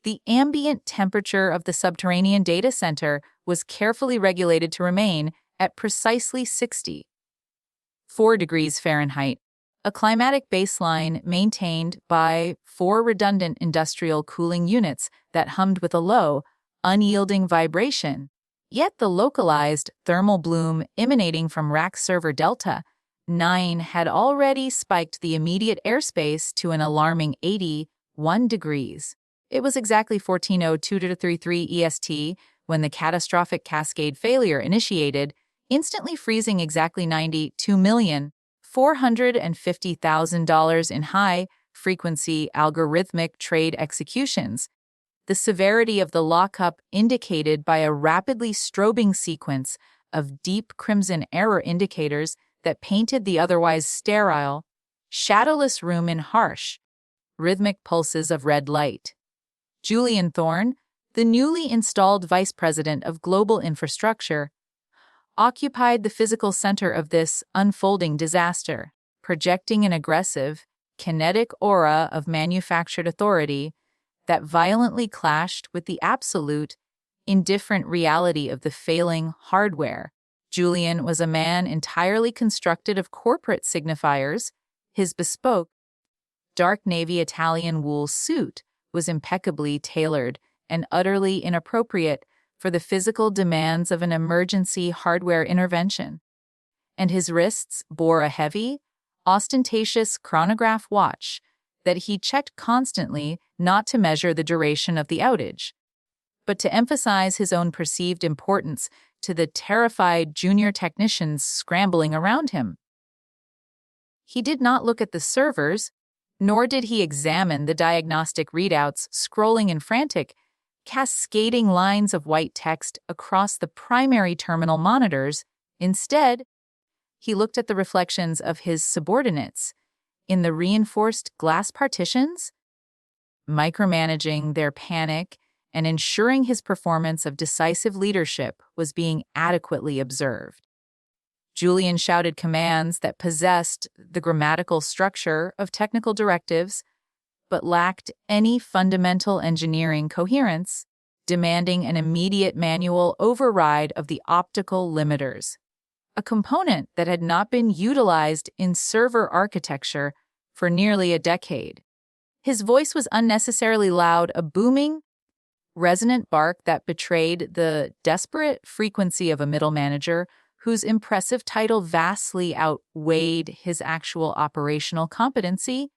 The ambient temperature of the subterranean data center was carefully regulated to remain at precisely 64 degrees Fahrenheit, a climatic baseline maintained by 4 redundant industrial cooling units that hummed with a low, unyielding vibration. Yet the localized thermal bloom emanating from rack server Delta 9 had already spiked the immediate airspace to an alarming 81 degrees. It was exactly 14:02-33 EST when the catastrophic cascade failure initiated, instantly freezing exactly $92,450,000 in high-frequency algorithmic trade executions. The severity of the lockup indicated by a rapidly strobing sequence of deep crimson error indicators that painted the otherwise sterile, shadowless room in harsh, rhythmic pulses of red light. Julian Thorne, the newly installed vice president of global infrastructure, occupied the physical center of this unfolding disaster, projecting an aggressive, kinetic aura of manufactured authority that violently clashed with the absolute, indifferent reality of the failing hardware. Julian was a man entirely constructed of corporate signifiers. His bespoke, dark navy Italian wool suit was impeccably tailored and utterly inappropriate for the physical demands of an emergency hardware intervention. And his wrists bore a heavy, ostentatious chronograph watch that he checked constantly, not to measure the duration of the outage, but to emphasize his own perceived importance to the terrified junior technicians scrambling around him. He did not look at the servers, nor did he examine the diagnostic readouts scrolling in frantic, cascading lines of white text across the primary terminal monitors. Instead, he looked at the reflections of his subordinates in the reinforced glass partitions, micromanaging their panic and ensuring his performance of decisive leadership was being adequately observed. Julian shouted commands that possessed the grammatical structure of technical directives, but lacked any fundamental engineering coherence, demanding an immediate manual override of the optical limiters, a component that had not been utilized in server architecture for nearly a decade. His voice was unnecessarily loud, a booming, resonant bark that betrayed the desperate frequency of a middle manager whose impressive title vastly outweighed his actual operational competency,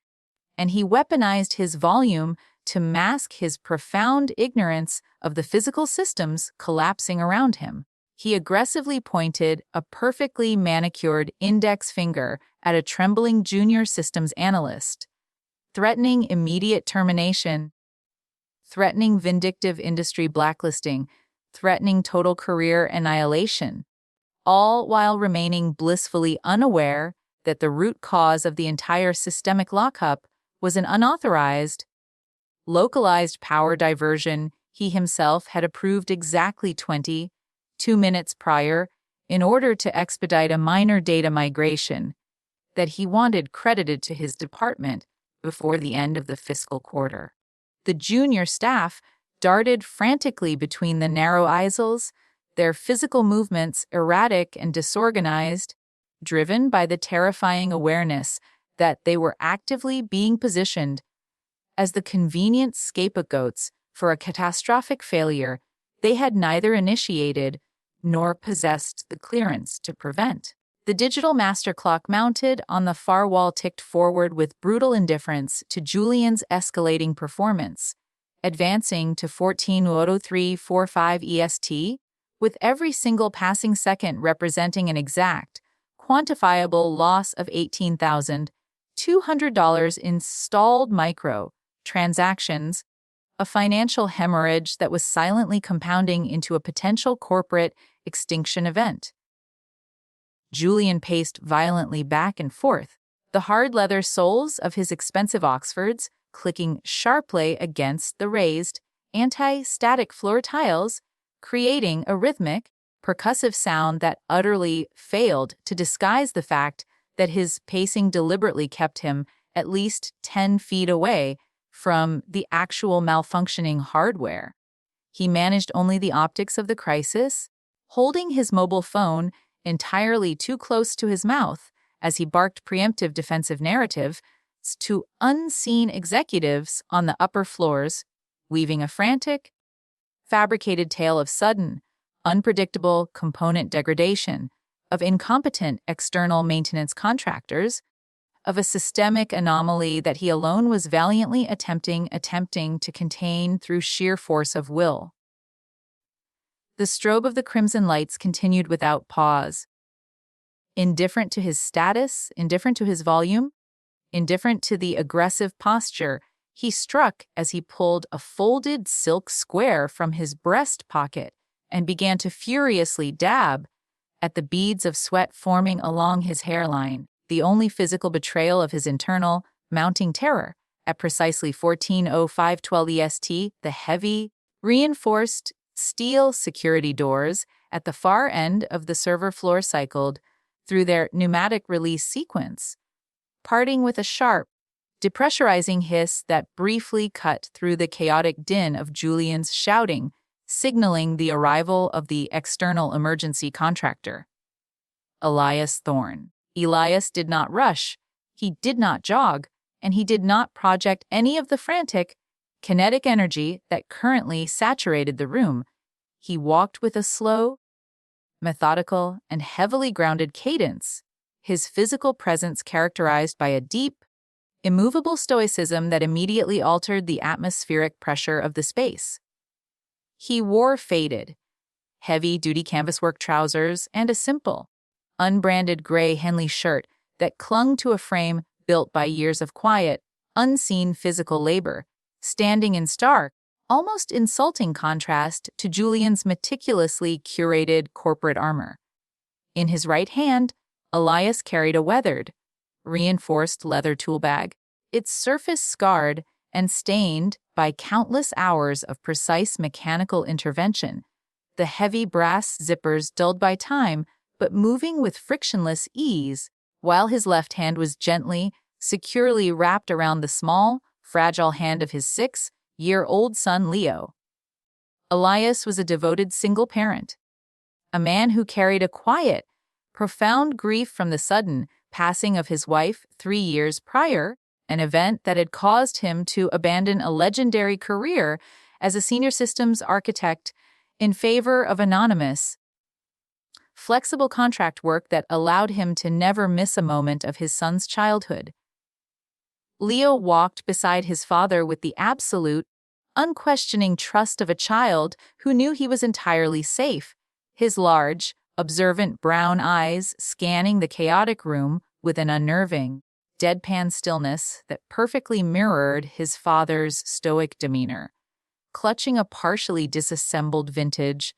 and he weaponized his volume to mask his profound ignorance of the physical systems collapsing around him. He aggressively pointed a perfectly manicured index finger at a trembling junior systems analyst, threatening immediate termination, threatening vindictive industry blacklisting, threatening total career annihilation, all while remaining blissfully unaware that the root cause of the entire systemic lockup was an unauthorized, localized power diversion he himself had approved exactly 22 minutes prior in order to expedite a minor data migration that he wanted credited to his department before the end of the fiscal quarter. The junior staff darted frantically between the narrow aisles, their physical movements erratic and disorganized, driven by the terrifying awareness that they were actively being positioned as the convenient scapegoats for a catastrophic failure they had neither initiated nor possessed the clearance to prevent. The digital master clock mounted on the far wall ticked forward with brutal indifference to Julian's escalating performance, advancing to 14:03:45 EST, with every single passing second representing an exact, quantifiable loss of $18,200 in stalled micro-transactions, a financial hemorrhage that was silently compounding into a potential corporate extinction event. Julian paced violently back and forth, the hard leather soles of his expensive Oxfords clicking sharply against the raised, anti-static floor tiles, creating a rhythmic, percussive sound that utterly failed to disguise the fact that his pacing deliberately kept him at least 10 feet away from the actual malfunctioning hardware. He managed only the optics of the crisis, holding his mobile phone entirely too close to his mouth as he barked preemptive defensive narratives to unseen executives on the upper floors, weaving a frantic, fabricated tale of sudden, unpredictable component degradation, of incompetent external maintenance contractors, of a systemic anomaly that he alone was valiantly attempting to contain through sheer force of will. The strobe of the crimson lights continued without pause. Indifferent to his status, indifferent to his volume, indifferent to the aggressive posture, he struck as he pulled a folded silk square from his breast pocket and began to furiously dab at the beads of sweat forming along his hairline, the only physical betrayal of his internal, mounting terror. At precisely 14:05:12 EST, the heavy, reinforced steel security doors at the far end of the server floor cycled through their pneumatic release sequence, parting with a sharp, depressurizing hiss that briefly cut through the chaotic din of Julian's shouting, signaling the arrival of the external emergency contractor. Elias Thorne. Elias did not rush, he did not jog, and he did not project any of the frantic, kinetic energy that currently saturated the room. He walked with a slow, methodical, and heavily grounded cadence, his physical presence characterized by a deep, immovable stoicism that immediately altered the atmospheric pressure of the space. He wore faded, heavy-duty canvas-work trousers and a simple, unbranded gray Henley shirt that clung to a frame built by years of quiet, unseen physical labor, standing in stark, almost insulting contrast to Julian's meticulously curated corporate armor. In his right hand, Elias carried a weathered, reinforced leather tool bag, its surface scarred and stained by countless hours of precise mechanical intervention, the heavy brass zippers dulled by time but moving with frictionless ease, while his left hand was gently, securely wrapped around the small, fragile hand of his 6-year-old son Leo. Elias was a devoted single parent, a man who carried a quiet, profound grief from the sudden passing of his wife 3 years prior, an event that had caused him to abandon a legendary career as a senior systems architect in favor of anonymous, flexible contract work that allowed him to never miss a moment of his son's childhood. Leo walked beside his father with the absolute, unquestioning trust of a child who knew he was entirely safe, his large, observant brown eyes scanning the chaotic room with an unnerving, deadpan stillness that perfectly mirrored his father's stoic demeanor. Clutching a partially disassembled vintage,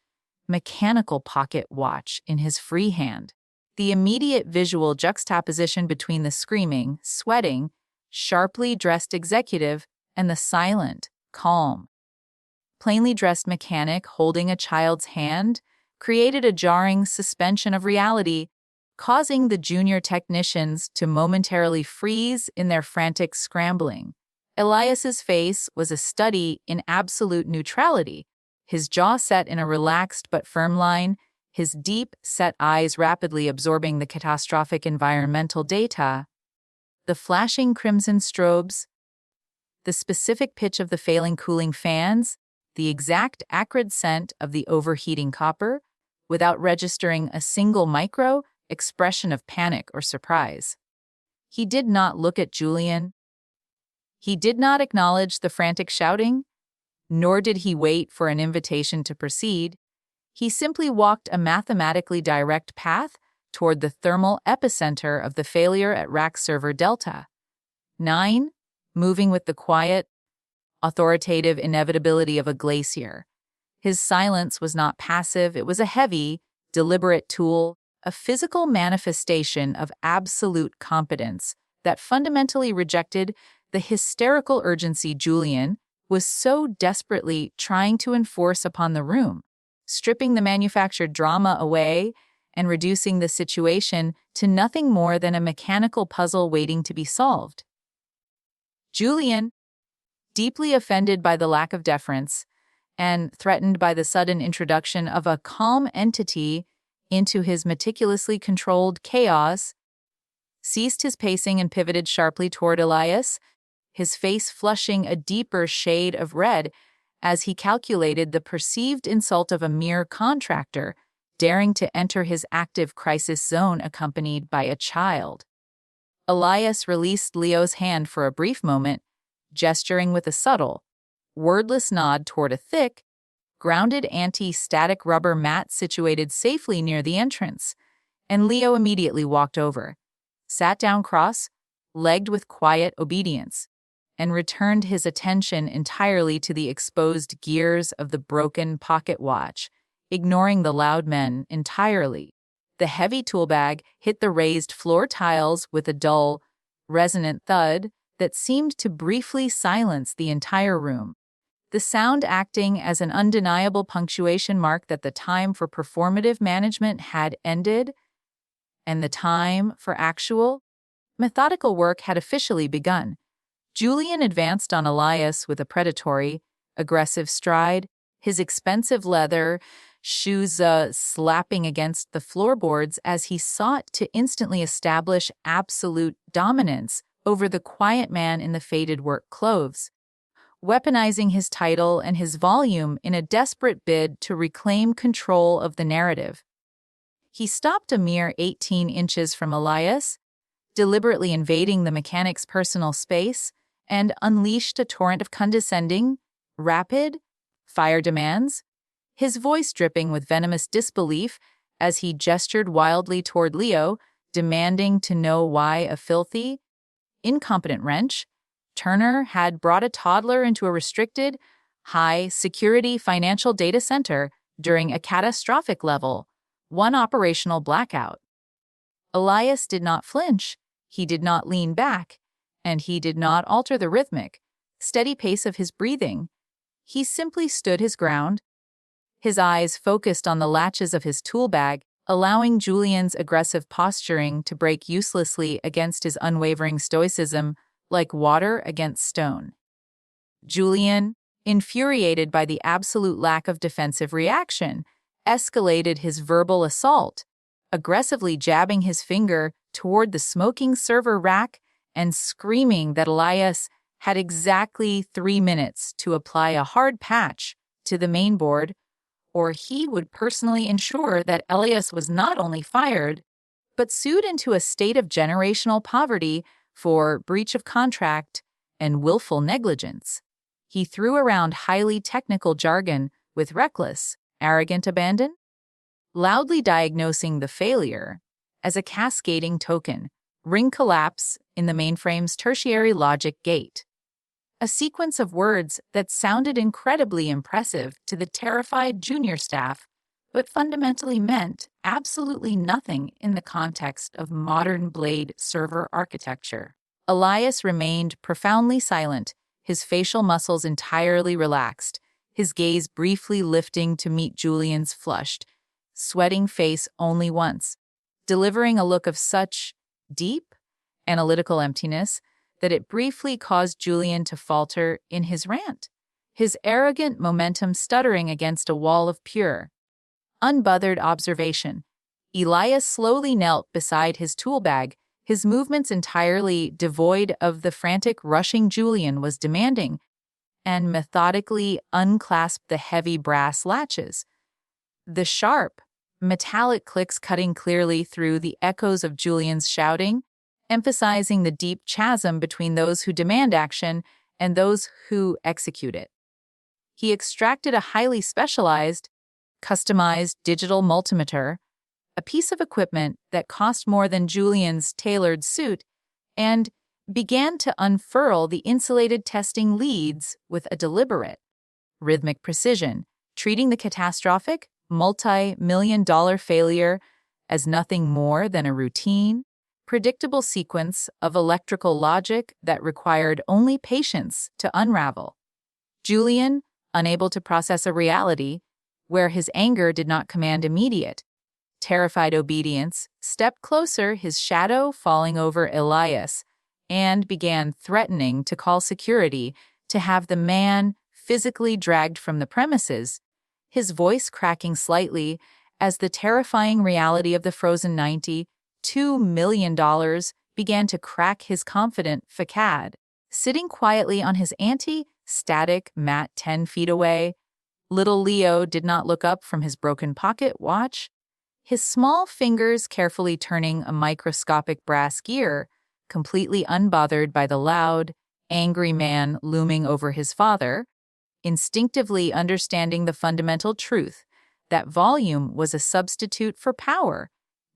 mechanical pocket watch in his free hand, the immediate visual juxtaposition between the screaming, sweating, sharply dressed executive and the silent, calm, plainly dressed mechanic holding a child's hand created a jarring suspension of reality, causing the junior technicians to momentarily freeze in their frantic scrambling. Elias's face was a study in absolute neutrality, his jaw set in a relaxed but firm line, his deep-set eyes rapidly absorbing the catastrophic environmental data. The flashing crimson strobes, the specific pitch of the failing cooling fans, the exact acrid scent of the overheating copper, without registering a single micro expression of panic or surprise. He did not look at Julian. He did not acknowledge the frantic shouting, nor did he wait for an invitation to proceed. He simply walked a mathematically direct path toward the thermal epicenter of the failure at rack server Delta 9, moving with the quiet, authoritative inevitability of a glacier. His silence was not passive, it was a heavy, deliberate tool, a physical manifestation of absolute competence that fundamentally rejected the hysterical urgency Julian was so desperately trying to enforce upon the room, stripping the manufactured drama away and reducing the situation to nothing more than a mechanical puzzle waiting to be solved. Julian, Deeply offended by the lack of deference and threatened by the sudden introduction of a calm entity into his meticulously controlled chaos, ceased his pacing and pivoted sharply toward Elias, his face flushing a deeper shade of red as he calculated the perceived insult of a mere contractor daring to enter his active crisis zone accompanied by a child. Elias released Leo's hand for a brief moment, gesturing with a subtle, wordless nod toward a thick, grounded anti-static rubber mat situated safely near the entrance, and Leo immediately walked over, sat down cross-legged with quiet obedience, and returned his attention entirely to the exposed gears of the broken pocket watch, ignoring the loud men entirely. The heavy tool bag hit the raised floor tiles with a dull, resonant thud that seemed to briefly silence the entire room, the sound acting as an undeniable punctuation mark that the time for performative management had ended, and the time for actual, methodical work had officially begun. Julian advanced on Elias with a predatory, aggressive stride, his expensive leather shoes slapping against the floorboards as he sought to instantly establish absolute dominance over the quiet man in the faded work clothes, weaponizing his title and his volume in a desperate bid to reclaim control of the narrative. He stopped a mere 18 inches from Elias, deliberately invading the mechanic's personal space, and unleashed a torrent of condescending, rapid, fire demands, his voice dripping with venomous disbelief as he gestured wildly toward Leo, demanding to know why a filthy, incompetent wrench, Turner had brought a toddler into a restricted, high-security financial data center during a catastrophic level 1 operational blackout. Elias did not flinch, he did not lean back, and he did not alter the rhythmic, steady pace of his breathing. He simply stood his ground, his eyes focused on the latches of his tool bag, allowing Julian's aggressive posturing to break uselessly against his unwavering stoicism like water against stone. Julian, infuriated by the absolute lack of defensive reaction, escalated his verbal assault, aggressively jabbing his finger toward the smoking server rack and screaming that Elias had exactly 3 minutes to apply a hard patch to the mainboard, or he would personally ensure that Elias was not only fired, but sued into a state of generational poverty for breach of contract and willful negligence. He threw around highly technical jargon with reckless, arrogant abandon, loudly diagnosing the failure as a cascading token, ring collapse in the mainframe's tertiary logic gate. A sequence of words that sounded incredibly impressive to the terrified junior staff, but fundamentally meant absolutely nothing in the context of modern blade server architecture. Elias remained profoundly silent, his facial muscles entirely relaxed, his gaze briefly lifting to meet Julian's flushed, sweating face only once, delivering a look of such deep, analytical emptiness that it briefly caused Julian to falter in his rant, his arrogant momentum stuttering against a wall of pure, unbothered observation. Elias slowly knelt beside his tool bag, his movements entirely devoid of the frantic rushing Julian was demanding, and methodically unclasped the heavy brass latches. The sharp, metallic clicks cutting clearly through the echoes of Julian's shouting, emphasizing the deep chasm between those who demand action and those who execute it. He extracted a highly specialized, customized digital multimeter, a piece of equipment that cost more than Julian's tailored suit, and began to unfurl the insulated testing leads with a deliberate, rhythmic precision, treating the catastrophic, multi-million-dollar failure as nothing more than a routine, predictable sequence of electrical logic that required only patience to unravel. Julian, unable to process a reality where his anger did not command immediate, terrified obedience, stepped closer, his shadow falling over Elias, and began threatening to call security, to have the man physically dragged from the premises, his voice cracking slightly as the terrifying reality of the frozen $92 million began to crack his confident facade. Sitting quietly on his anti-static mat 10 feet away, little Leo did not look up from his broken pocket watch, his small fingers carefully turning a microscopic brass gear, completely unbothered by the loud, angry man looming over his father, instinctively understanding the fundamental truth that volume was a substitute for power,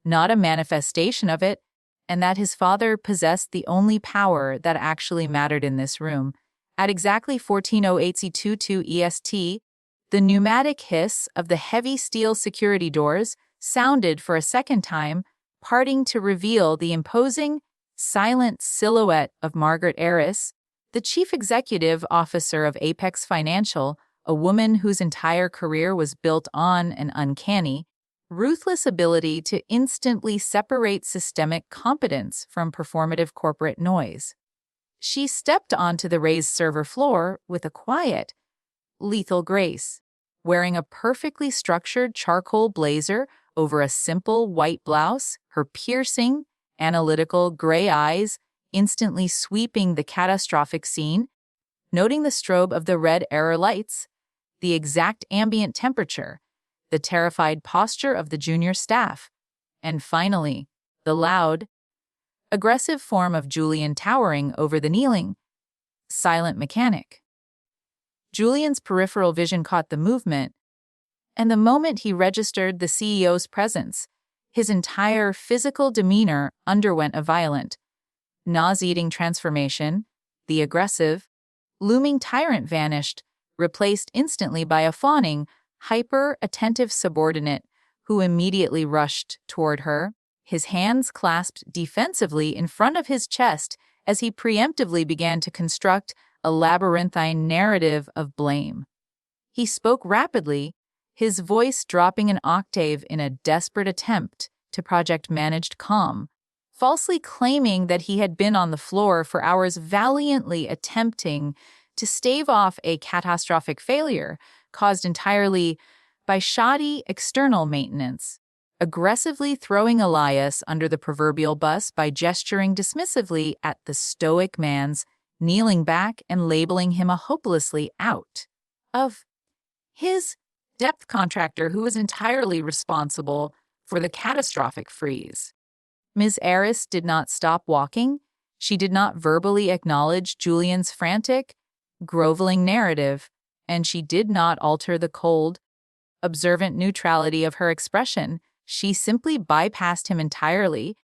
not a manifestation of it, and that his father possessed the only power that actually mattered in this room. At exactly 14:08 EST, the pneumatic hiss of the heavy steel security doors sounded for a second time, parting to reveal the imposing, silent silhouette of Margaret Eris, the chief executive officer of Apex Financial, a woman whose entire career was built on an uncanny, ruthless ability to instantly separate systemic competence from performative corporate noise. She stepped onto the raised server floor with a quiet, lethal grace, wearing a perfectly structured charcoal blazer over a simple white blouse, her piercing, analytical gray eyes instantly sweeping the catastrophic scene, noting the strobe of the red error lights, the exact ambient temperature, the terrified posture of the junior staff, and finally, the loud, aggressive form of Julian towering over the kneeling, silent mechanic. Julian's peripheral vision caught the movement, and the moment he registered the CEO's presence, his entire physical demeanor underwent a violent, nauseating transformation. The aggressive, looming tyrant vanished, replaced instantly by a fawning, hyper-attentive subordinate who immediately rushed toward her, his hands clasped defensively in front of his chest as he preemptively began to construct a labyrinthine narrative of blame. He spoke rapidly, his voice dropping an octave in a desperate attempt to project managed calm, falsely claiming that he had been on the floor for hours valiantly attempting to stave off a catastrophic failure caused entirely by shoddy external maintenance, aggressively throwing Elias under the proverbial bus by gesturing dismissively at the stoic man's kneeling back and labeling him a hopelessly out of his depth contractor who was entirely responsible for the catastrophic freeze. Ms. Eris did not stop walking. She did not verbally acknowledge Julian's frantic, groveling narrative, and she did not alter the cold, observant neutrality of her expression. She simply bypassed him entirely,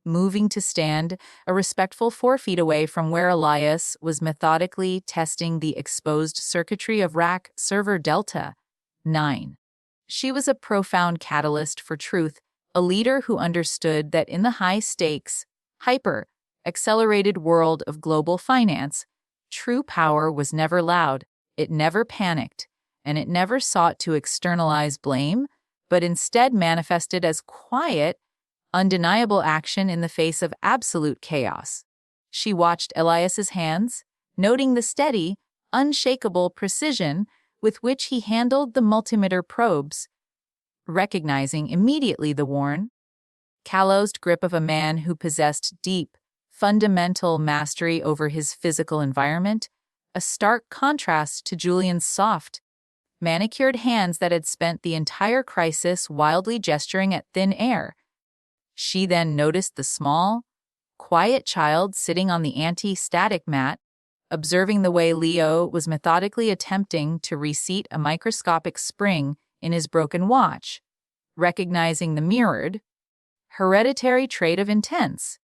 moving to stand a respectful 4 feet away from where Elias was methodically testing the exposed circuitry of rack server Delta 9. She was a profound catalyst for truth, a leader who understood that in the high-stakes, hyper-accelerated world of global finance, true power was never loud, it never panicked, and it never sought to externalize blame, but instead manifested as quiet, undeniable action in the face of absolute chaos. She watched Elias's hands, noting the steady, unshakable precision with which he handled the multimeter probes, recognizing immediately the worn, calloused grip of a man who possessed deep, fundamental mastery over his physical environment, a stark contrast to Julian's soft, manicured hands that had spent the entire crisis wildly gesturing at thin air. She then noticed the small, quiet child sitting on the anti-static mat, observing the way Leo was methodically attempting to reseat a microscopic spring in his broken watch, recognizing the mirrored, hereditary trait of intense,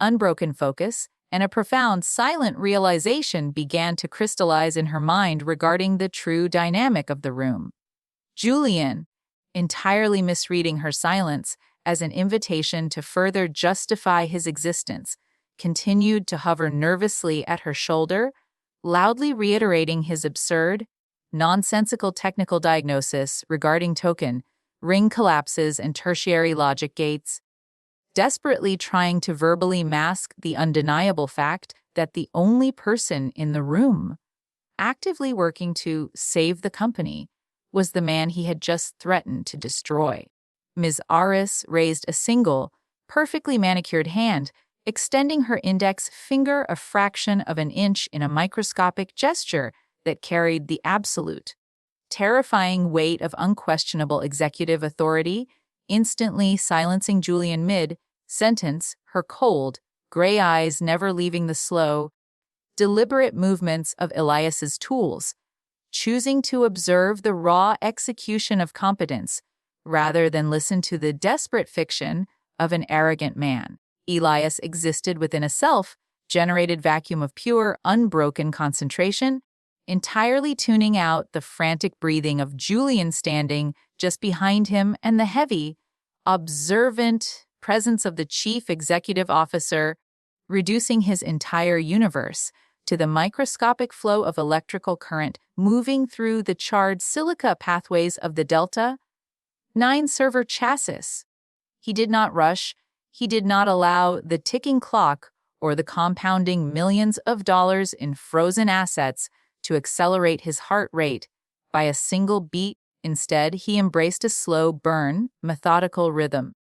unbroken focus, and a profound silent realization began to crystallize in her mind regarding the true dynamic of the room. Julian, entirely misreading her silence as an invitation to further justify his existence, continued to hover nervously at her shoulder, loudly reiterating his absurd, nonsensical technical diagnosis regarding token, ring collapses, and tertiary logic gates, desperately trying to verbally mask the undeniable fact that the only person in the room actively working to save the company, was the man he had just threatened to destroy. Ms. Aris raised a single, perfectly manicured hand, extending her index finger a fraction of an inch in a microscopic gesture that carried the absolute, terrifying weight of unquestionable executive authority, instantly silencing Julian mid-sentence, her cold, gray eyes never leaving the slow, deliberate movements of Elias's tools, choosing to observe the raw execution of competence rather than listen to the desperate fiction of an arrogant man. Elias existed within a self-generated vacuum of pure, unbroken concentration, entirely tuning out the frantic breathing of Julian standing just behind him and the heavy, observant presence of the chief executive officer, reducing his entire universe to the microscopic flow of electrical current moving through the charred silica pathways of the Delta 9 server chassis. He did not rush. He did not allow the ticking clock or the compounding millions of dollars in frozen assets to accelerate his heart rate by a single beat. Instead, he embraced a slow burn, methodical rhythm.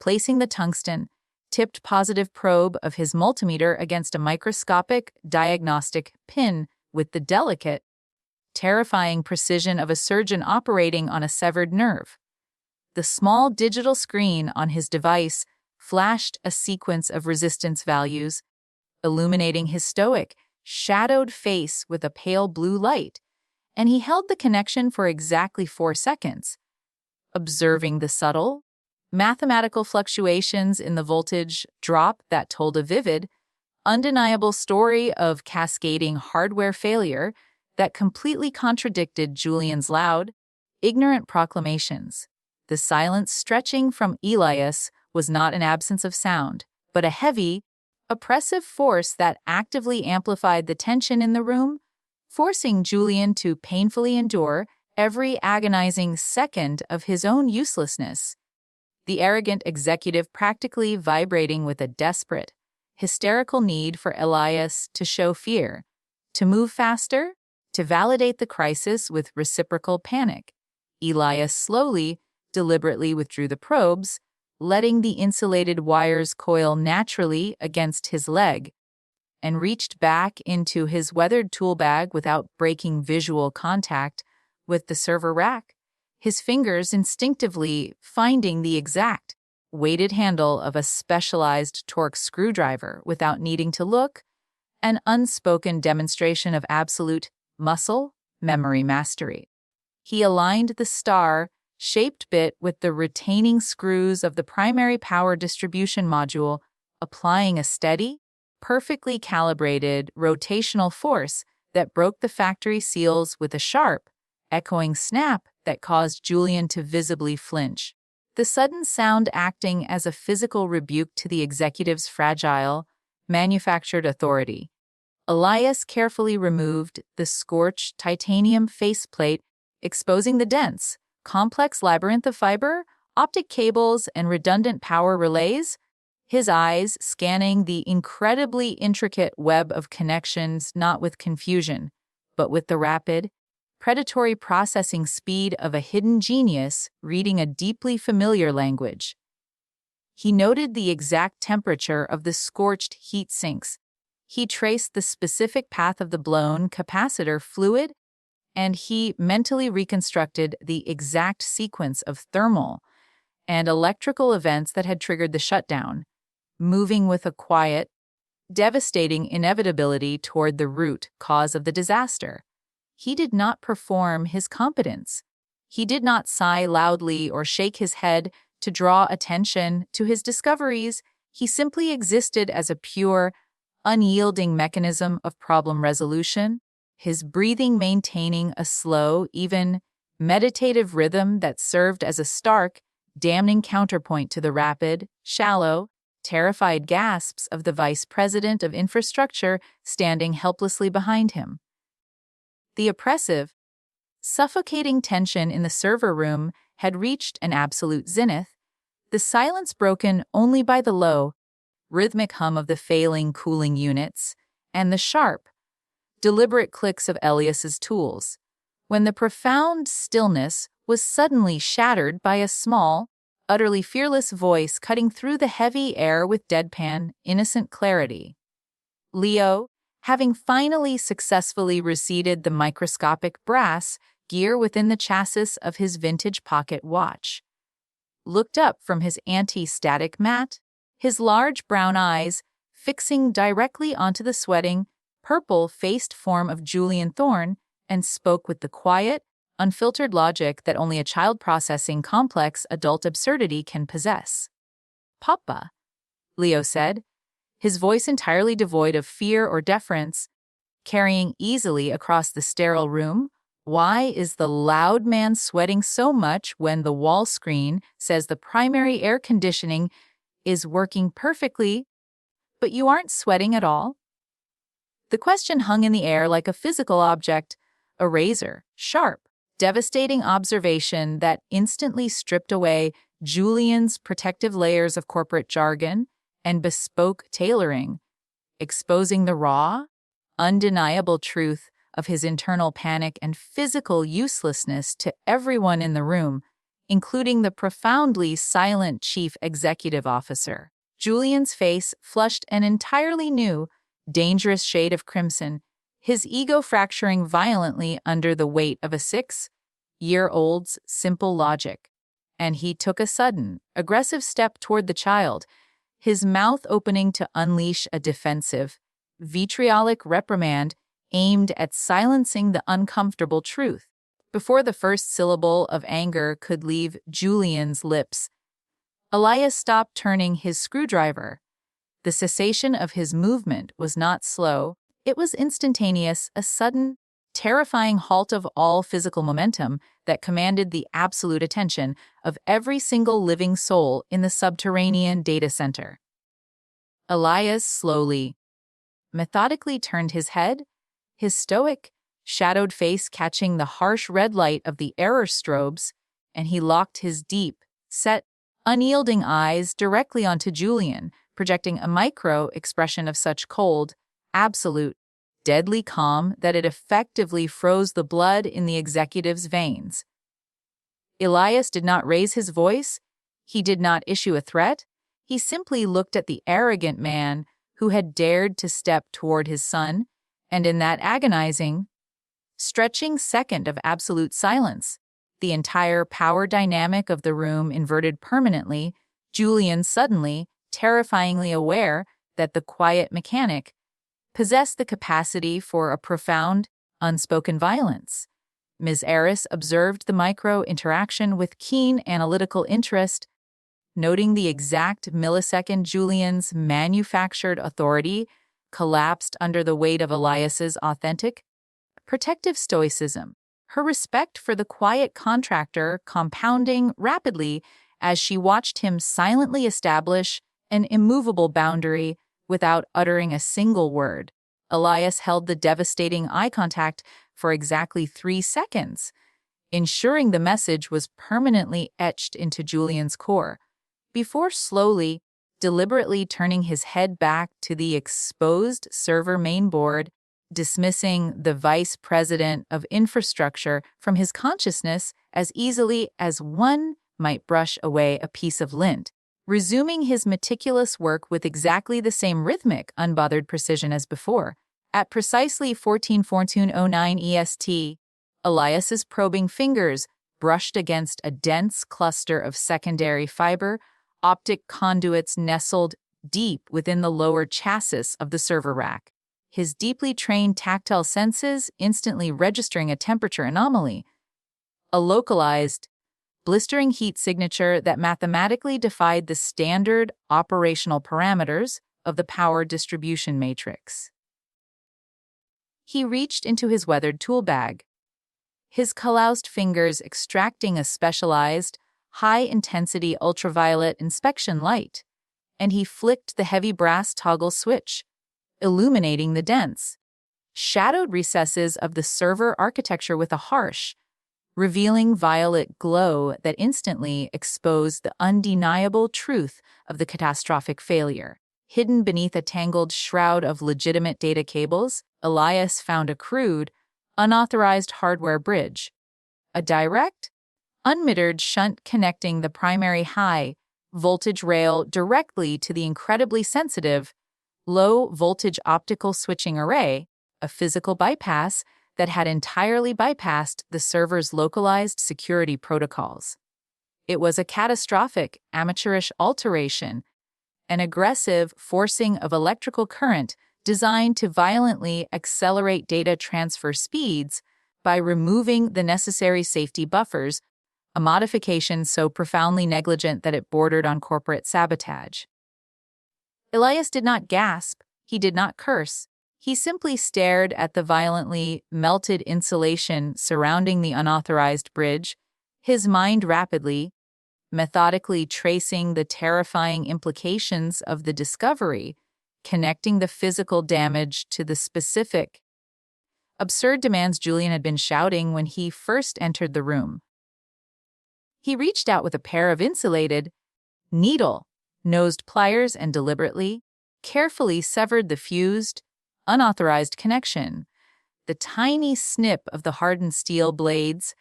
Placing the tungsten, tipped positive probe of his multimeter against a microscopic diagnostic pin with the delicate, terrifying precision of a surgeon operating on a severed nerve. The small digital screen on his device flashed a sequence of resistance values, illuminating his stoic, shadowed face with a pale blue light, and he held the connection for exactly 4 seconds, observing the subtle, mathematical fluctuations in the voltage drop that told a vivid, undeniable story of cascading hardware failure that completely contradicted Julian's loud, ignorant proclamations. The silence stretching from Elias was not an absence of sound, but a heavy, oppressive force that actively amplified the tension in the room, forcing Julian to painfully endure every agonizing second of his own uselessness. The arrogant executive practically vibrating with a desperate, hysterical need for Elias to show fear, to move faster, to validate the crisis with reciprocal panic. Elias slowly, deliberately withdrew the probes, letting the insulated wires coil naturally against his leg, and reached back into his weathered tool bag without breaking visual contact with the server rack, his fingers instinctively finding the exact, weighted handle of a specialized torque screwdriver without needing to look, an unspoken demonstration of absolute muscle memory mastery. He aligned the star-shaped bit with the retaining screws of the primary power distribution module, applying a steady, perfectly calibrated rotational force that broke the factory seals with a sharp, echoing snap that caused Julian to visibly flinch. The sudden sound acting as a physical rebuke to the executive's fragile, manufactured authority. Elias carefully removed the scorched titanium faceplate, exposing the dense, complex labyrinth of fiber, optic cables, and redundant power relays, his eyes scanning the incredibly intricate web of connections not with confusion, but with the rapid, predatory processing speed of a hidden genius reading a deeply familiar language. He noted the exact temperature of the scorched heat sinks. He traced the specific path of the blown capacitor fluid, and he mentally reconstructed the exact sequence of thermal and electrical events that had triggered the shutdown, moving with a quiet, devastating inevitability toward the root cause of the disaster. He did not perform his competence. He did not sigh loudly or shake his head to draw attention to his discoveries. He simply existed as a pure, unyielding mechanism of problem resolution, his breathing maintaining a slow, even meditative rhythm that served as a stark, damning counterpoint to the rapid, shallow, terrified gasps of the vice president of infrastructure standing helplessly behind him. The oppressive, suffocating tension in the server room had reached an absolute zenith, the silence broken only by the low, rhythmic hum of the failing cooling units and the sharp, deliberate clicks of Elias's tools, when the profound stillness was suddenly shattered by a small, utterly fearless voice cutting through the heavy air with deadpan, innocent clarity. Leo, having finally successfully reseated the microscopic brass gear within the chassis of his vintage pocket watch, looked up from his anti-static mat, his large brown eyes fixing directly onto the sweating, purple-faced form of Julian Thorne, and spoke with the quiet, unfiltered logic that only a child processing complex adult absurdity can possess. "Papa," Leo said, his voice entirely devoid of fear or deference, carrying easily across the sterile room. "Why is the loud man sweating so much when the wall screen says the primary air conditioning is working perfectly, but you aren't sweating at all?" The question hung in the air like a physical object, a razor, sharp, devastating observation that instantly stripped away Julian's protective layers of corporate jargon and bespoke tailoring, exposing the raw, undeniable truth of his internal panic and physical uselessness to everyone in the room, including the profoundly silent chief executive officer. Julian's face flushed an entirely new, dangerous shade of crimson, his ego fracturing violently under the weight of a 6-year-old's simple logic. And he took a sudden, aggressive step toward the child, his mouth opening to unleash a defensive, vitriolic reprimand aimed at silencing the uncomfortable truth. Before the first syllable of anger could leave Julian's lips, Elias stopped turning his screwdriver. The cessation of his movement was not slow, it was instantaneous, a sudden, terrifying halt of all physical momentum that commanded the absolute attention of every single living soul in the subterranean data center. Elias slowly, methodically turned his head, his stoic, shadowed face catching the harsh red light of the error strobes, and he locked his deep, set, unyielding eyes directly onto Julian, projecting a micro-expression of such cold, absolute, deadly calm that it effectively froze the blood in the executive's veins. Elias did not raise his voice. He did not issue a threat. He simply looked at the arrogant man who had dared to step toward his son, and in that agonizing, stretching second of absolute silence, the entire power dynamic of the room inverted permanently. Julian suddenly, terrifyingly aware that the quiet mechanic possessed the capacity for a profound, unspoken violence. Ms. Eris observed the micro-interaction with keen analytical interest, noting the exact millisecond Julian's manufactured authority collapsed under the weight of Elias's authentic, protective stoicism, her respect for the quiet contractor compounding rapidly as she watched him silently establish an immovable boundary without uttering a single word. Elias held the devastating eye contact for exactly 3 seconds, ensuring the message was permanently etched into Julian's core, before slowly, deliberately turning his head back to the exposed server mainboard, dismissing the vice president of infrastructure from his consciousness as easily as one might brush away a piece of lint, resuming his meticulous work with exactly the same rhythmic, unbothered precision as before. At precisely 14:09 EST, Elias's probing fingers brushed against a dense cluster of secondary fiber optic conduits nestled deep within the lower chassis of the server rack, his deeply trained tactile senses instantly registering a temperature anomaly, a localized, blistering heat signature that mathematically defied the standard operational parameters of the power distribution matrix. He reached into his weathered tool bag, his calloused fingers extracting a specialized, high-intensity ultraviolet inspection light, and he flicked the heavy brass toggle switch, illuminating the dense, shadowed recesses of the server architecture with a harsh, revealing violet glow that instantly exposed the undeniable truth of the catastrophic failure. Hidden beneath a tangled shroud of legitimate data cables, Elias found a crude, unauthorized hardware bridge. A direct, unmetered shunt connecting the primary high-voltage rail directly to the incredibly sensitive, low-voltage optical switching array, a physical bypass that had entirely bypassed the server's localized security protocols. It was a catastrophic, amateurish alteration, an aggressive forcing of electrical current designed to violently accelerate data transfer speeds by removing the necessary safety buffers, a modification so profoundly negligent that it bordered on corporate sabotage. Elias did not gasp, he did not curse. He simply stared at the violently melted insulation surrounding the unauthorized bridge, his mind rapidly, methodically tracing the terrifying implications of the discovery, connecting the physical damage to the specific, absurd demands Julian had been shouting when he first entered the room. He reached out with a pair of insulated, needle-nosed pliers and deliberately, carefully severed the fused, unauthorized connection. The tiny snip of the hardened steel blades,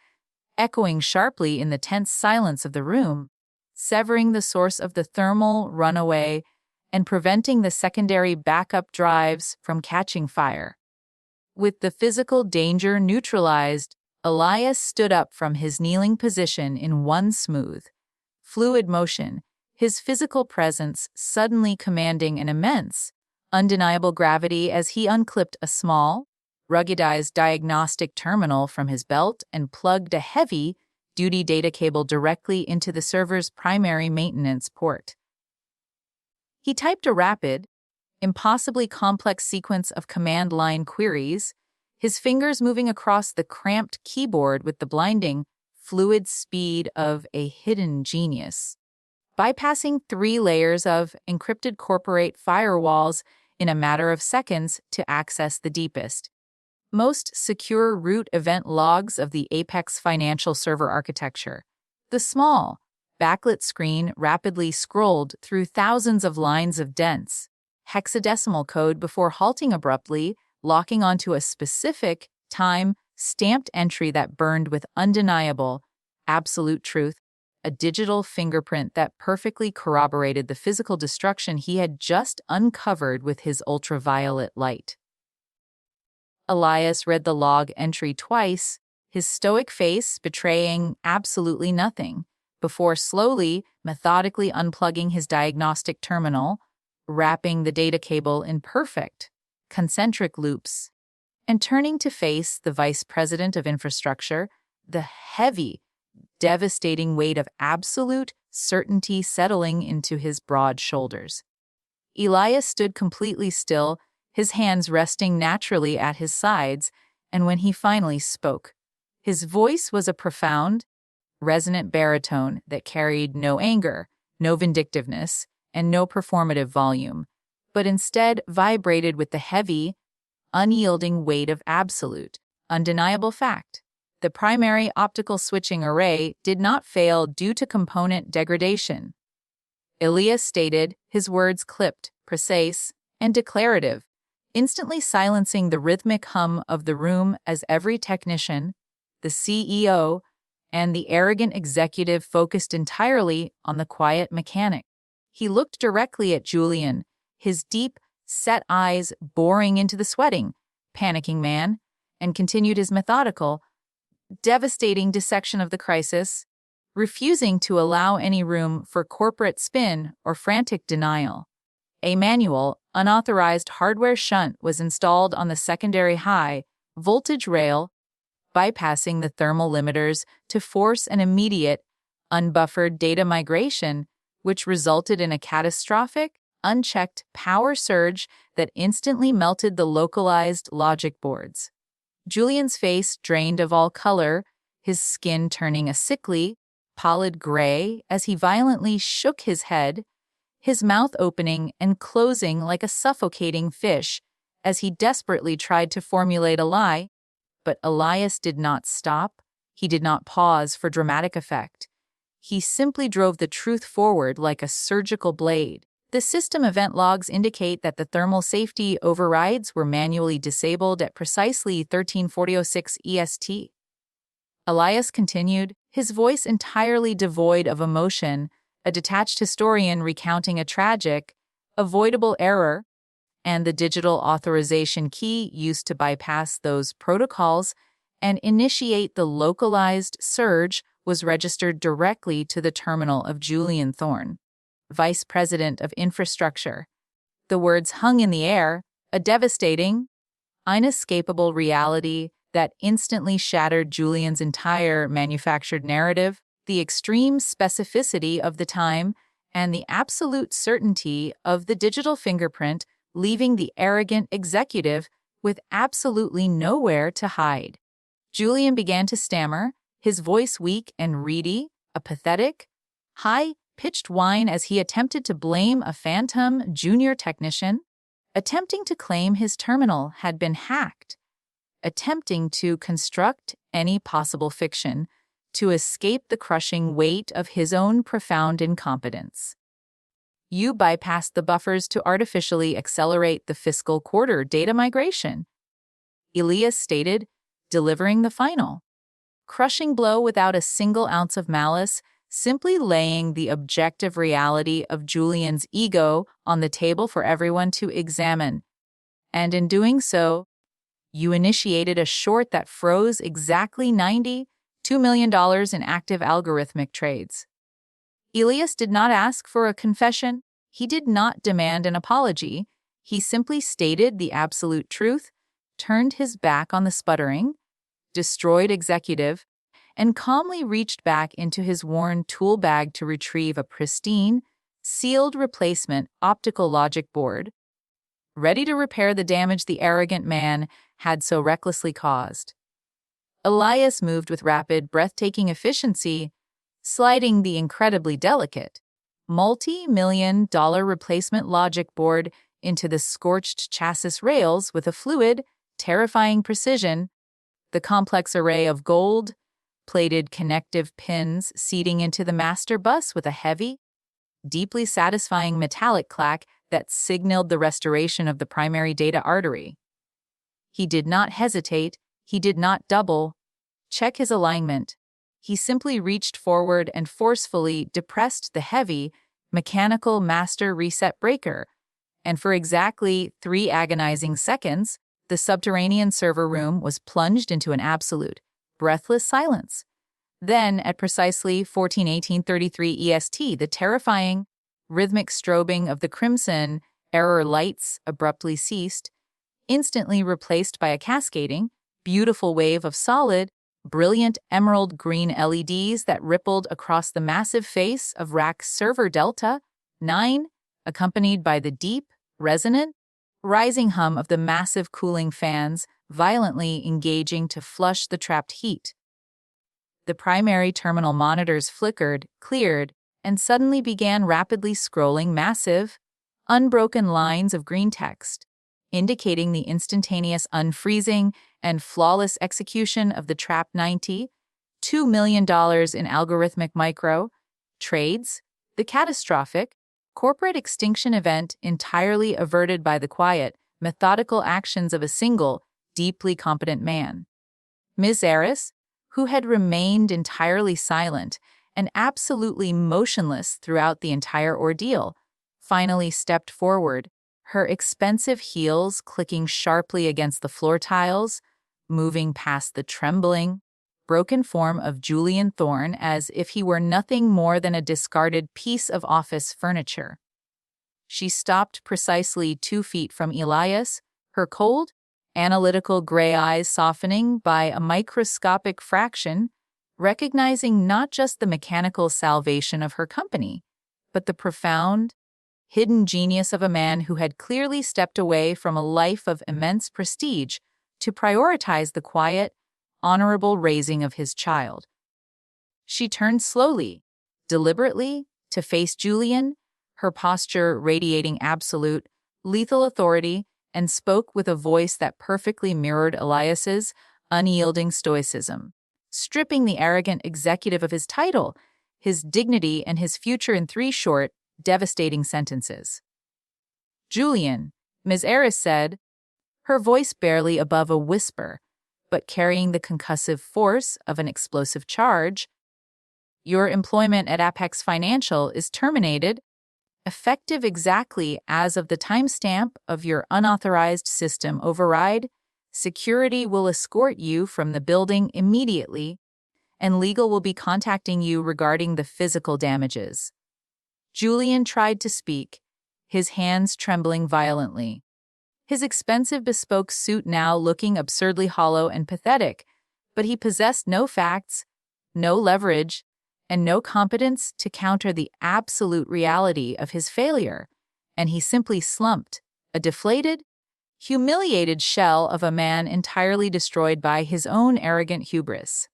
echoing sharply in the tense silence of the room, severing the source of the thermal runaway and preventing the secondary backup drives from catching fire. With the physical danger neutralized, Elias stood up from his kneeling position in one smooth, fluid motion, his physical presence suddenly commanding an immense, undeniable gravity as he unclipped a small, ruggedized diagnostic terminal from his belt and plugged a heavy-duty data cable directly into the server's primary maintenance port. He typed a rapid, impossibly complex sequence of command line queries, his fingers moving across the cramped keyboard with the blinding, fluid speed of a hidden genius. Bypassing 3 layers of encrypted corporate firewalls in a matter of seconds to access the deepest, most secure root event logs of the Apex financial server architecture. The small, backlit screen rapidly scrolled through thousands of lines of dense, hexadecimal code before halting abruptly, locking onto a specific, time-stamped entry that burned with undeniable, absolute truth, a digital fingerprint that perfectly corroborated the physical destruction he had just uncovered with his ultraviolet light. Elias read the log entry twice, his stoic face betraying absolutely nothing, before slowly, methodically unplugging his diagnostic terminal, wrapping the data cable in perfect, concentric loops, and turning to face the vice president of infrastructure, the heavy, devastating weight of absolute certainty settling into his broad shoulders. Elias stood completely still, his hands resting naturally at his sides, and when he finally spoke, his voice was a profound, resonant baritone that carried no anger, no vindictiveness, and no performative volume, but instead vibrated with the heavy, unyielding weight of absolute, undeniable fact. The primary optical switching array did not fail due to component degradation. Elias stated, his words clipped, precise, and declarative, instantly silencing the rhythmic hum of the room as every technician, the CEO, and the arrogant executive focused entirely on the quiet mechanic. He looked directly at Julian, his deep, set eyes boring into the sweating, panicking man, and continued his methodical, devastating dissection of the crisis, refusing to allow any room for corporate spin or frantic denial. A manual, unauthorized hardware shunt was installed on the secondary high-voltage rail, bypassing the thermal limiters to force an immediate, unbuffered data migration, which resulted in a catastrophic, unchecked power surge that instantly melted the localized logic boards. Julian's face drained of all color, his skin turning a sickly, pallid gray as he violently shook his head, his mouth opening and closing like a suffocating fish as he desperately tried to formulate a lie. But Elias did not stop. He did not pause for dramatic effect. He simply drove the truth forward like a surgical blade. The system event logs indicate that the thermal safety overrides were manually disabled at precisely 13:40:06 EST. Elias continued, his voice entirely devoid of emotion, a detached historian recounting a tragic, avoidable error, and the digital authorization key used to bypass those protocols and initiate the localized surge was registered directly to the terminal of Julian Thorne, Vice President of Infrastructure. The words hung in the air, a devastating, inescapable reality that instantly shattered Julian's entire manufactured narrative, the extreme specificity of the time, and the absolute certainty of the digital fingerprint, leaving the arrogant executive with absolutely nowhere to hide. Julian began to stammer, his voice weak and reedy, a pathetic, high-pitched whine as he attempted to blame a phantom junior technician, attempting to claim his terminal had been hacked, attempting to construct any possible fiction to escape the crushing weight of his own profound incompetence. You bypassed the buffers to artificially accelerate the fiscal quarter data migration, Elias stated, delivering the final crushing blow without a single ounce of malice, simply laying the objective reality of Julian's ego on the table for everyone to examine. And in doing so, you initiated a short that froze exactly $92 million in active algorithmic trades. Elias did not ask for a confession. He did not demand an apology. He simply stated the absolute truth, turned his back on the sputtering, destroyed executive, and calmly reached back into his worn tool bag to retrieve a pristine, sealed replacement optical logic board, ready to repair the damage the arrogant man had so recklessly caused. Elias moved with rapid, breathtaking efficiency, sliding the incredibly delicate, multi-million-dollar replacement logic board into the scorched chassis rails with a fluid, terrifying precision, the complex array of gold-plated connective pins seating into the master bus with a heavy, deeply satisfying metallic clack that signaled the restoration of the primary data artery. He did not hesitate, he did not double-check his alignment. He simply reached forward and forcefully depressed the heavy, mechanical master reset breaker, and for exactly 3 agonizing seconds, the subterranean server room was plunged into an absolute, breathless silence. Then, at precisely 14:18:33 EST, the terrifying, rhythmic strobing of the crimson error lights abruptly ceased, instantly replaced by a cascading, beautiful wave of solid, brilliant emerald green LEDs that rippled across the massive face of rack server Delta 9, accompanied by the deep, resonant, rising hum of the massive cooling fans violently engaging to flush the trapped heat. The primary terminal monitors flickered, cleared, and suddenly began rapidly scrolling massive, unbroken lines of green text, indicating the instantaneous unfreezing and flawless execution of the trapped $92 million in algorithmic micro trades, the catastrophic, corporate extinction event entirely averted by the quiet, methodical actions of a single, deeply competent man. Ms. Eris, who had remained entirely silent and absolutely motionless throughout the entire ordeal, finally stepped forward, her expensive heels clicking sharply against the floor tiles, moving past the trembling, broken form of Julian Thorne as if he were nothing more than a discarded piece of office furniture. She stopped precisely 2 feet from Elias, her cold, analytical gray eyes softening by a microscopic fraction, recognizing not just the mechanical salvation of her company, but the profound, hidden genius of a man who had clearly stepped away from a life of immense prestige to prioritize the quiet, honorable raising of his child. She turned slowly, deliberately, to face Julian, her posture radiating absolute, lethal authority, and spoke with a voice that perfectly mirrored Elias's unyielding stoicism, stripping the arrogant executive of his title, his dignity, and his future in 3 short, devastating sentences. "Julian," Ms. Eris said, her voice barely above a whisper, but carrying the concussive force of an explosive charge, "your employment at Apex Financial is terminated, effective exactly as of the timestamp of your unauthorized system override. Security will escort you from the building immediately, and legal will be contacting you regarding the physical damages." Julian tried to speak, his hands trembling violently. His expensive bespoke suit now looking absurdly hollow and pathetic, but he possessed no facts, no leverage, and no competence to counter the absolute reality of his failure, and he simply slumped, a deflated, humiliated shell of a man entirely destroyed by his own arrogant hubris.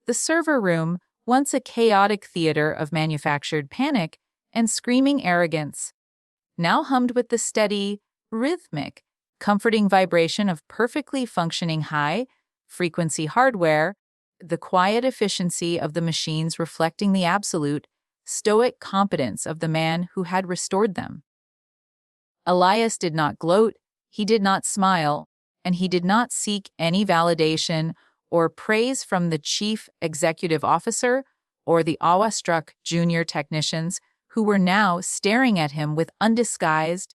The server room, once a chaotic theater of manufactured panic and screaming arrogance, now hummed with the steady, rhythmic, comforting vibration of perfectly functioning high-frequency hardware, the quiet efficiency of the machines reflecting the absolute, stoic competence of the man who had restored them. Elias did not gloat, he did not smile, and he did not seek any validation or praise from the chief executive officer or the awe-struck junior technicians who were now staring at him with undisguised,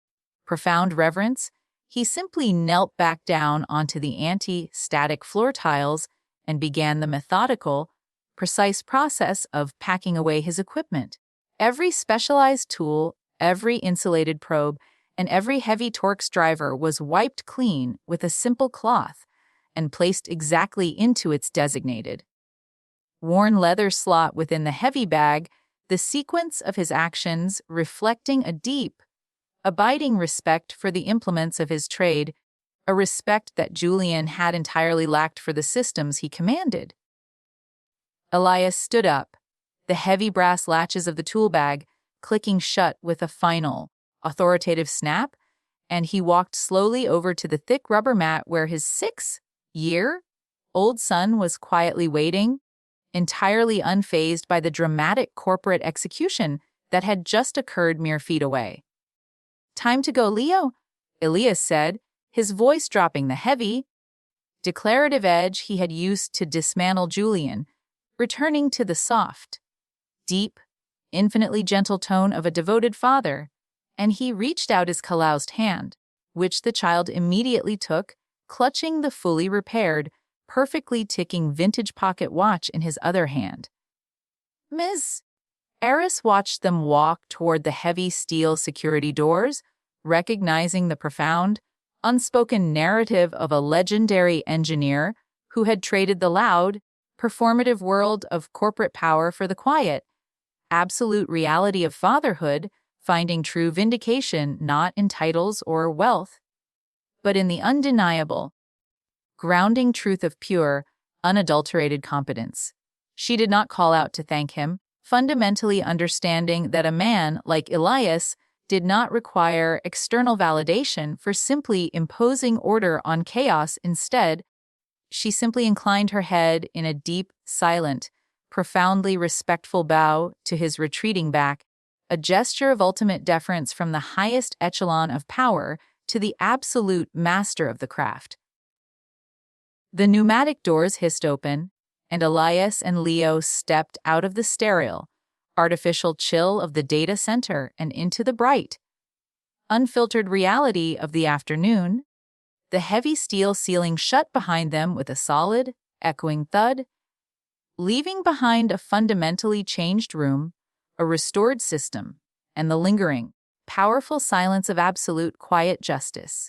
profound reverence. He simply knelt back down onto the anti-static floor tiles and began the methodical, precise process of packing away his equipment. Every specialized tool, every insulated probe, and every heavy Torx driver was wiped clean with a simple cloth and placed exactly into its designated worn leather slot within the heavy bag, the sequence of his actions reflecting a deep, abiding respect for the implements of his trade, a respect that Julian had entirely lacked for the systems he commanded. Elias stood up, the heavy brass latches of the tool bag clicking shut with a final, authoritative snap, and he walked slowly over to the thick rubber mat where his 6-year-old son was quietly waiting, entirely unfazed by the dramatic corporate execution that had just occurred mere feet away. "Time to go, Leo," Elias said, his voice dropping the heavy, declarative edge he had used to dismantle Julian, returning to the soft, deep, infinitely gentle tone of a devoted father, and he reached out his calloused hand, which the child immediately took, clutching the fully repaired, perfectly ticking vintage pocket watch in his other hand. Ms. Eris watched them walk toward the heavy steel security doors, recognizing the profound, unspoken narrative of a legendary engineer who had traded the loud, performative world of corporate power for the quiet, absolute reality of fatherhood, finding true vindication not in titles or wealth, but in the undeniable, grounding truth of pure, unadulterated competence. She did not call out to thank him, fundamentally understanding that a man like Elias did not require external validation for simply imposing order on chaos. Instead, she simply inclined her head in a deep, silent, profoundly respectful bow to his retreating back, a gesture of ultimate deference from the highest echelon of power to the absolute master of the craft. The pneumatic doors hissed open, and Elias and Leo stepped out of the sterile, artificial chill of the data center and into the bright, unfiltered reality of the afternoon. The heavy steel ceiling shut behind them with a solid, echoing thud, leaving behind a fundamentally changed room, a restored system, and the lingering, powerful silence of absolute quiet justice.